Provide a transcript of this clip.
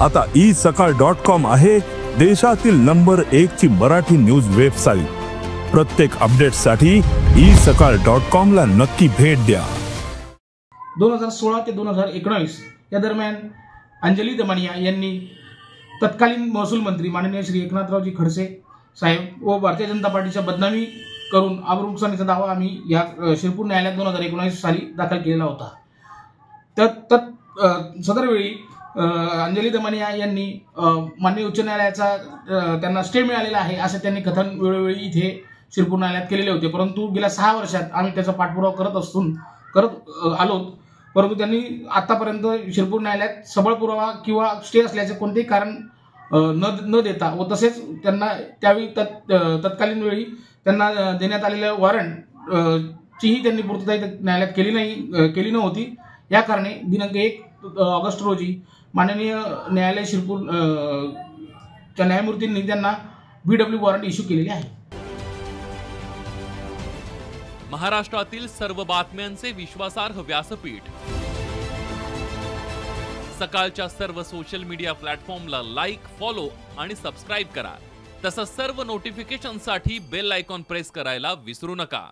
आता isakal.com आहे देशातील नंबर 1 ची मराठी न्यूज वेबसाईट। प्रत्येक अपडेटसाठी isakal.com ला नक्की भेट द्या। 2016 ते 2019 या दरम्यान अंजली दमनिया यांनी तत्कालीन महसूल मंत्री माननीय श्री एकनाथरावजी खडसे साहेब व भारतीय जनता पार्टीच्या बदनामी करून आबरूनुकसानीचा दावा आम्ही या शिरपूर न्यायालयात 2019 साली दाखल केलेला होता। सदर वेळी अंजली दमनिया यांनी माननीय उच्च न्यायालयाचा त्यांना स्टे मिळालेला आहे असे त्यांनी कथन वेळोवेळी इथे शिरपूर न्यायालयात केलेले होते, परंतु गेल्या 6 वर्षात आम्ही त्याचा पाठपुरावा करत आलो, परंतु त्यांनी आतापर्यंत शिरपूर न्यायालयात सबळ पुरावा किंवा स्टे असल्याचे कोणतेही कारण न देता व तसेच त्यांना त्यावेळी तत्कालीन वेळी त्यांना देण्यात आलेल्या वॉरंट चीही त्यांनी पूर्तता न्यायालयात केली नव्हती। या कारणे दिनांक 1 ऑगस्ट रोजी माननीय न्यायालय शिरपूर च्या न्यायमूर्तींनी त्यांना BW वॉरंट इश्यू केलेले आहे। महाराष्ट्रातील सर्व बातम्यांचे विश्वासार्ह व्यासपीठ सकाळच्या सर्व सोशल मीडिया प्लॅटफॉर्मला लाईक, फॉलो आणि सबस्क्राईब करा। तसंच सर्व नोटिफिकेशनसाठी बेल आयकॉन प्रेस करायला विसरू नका।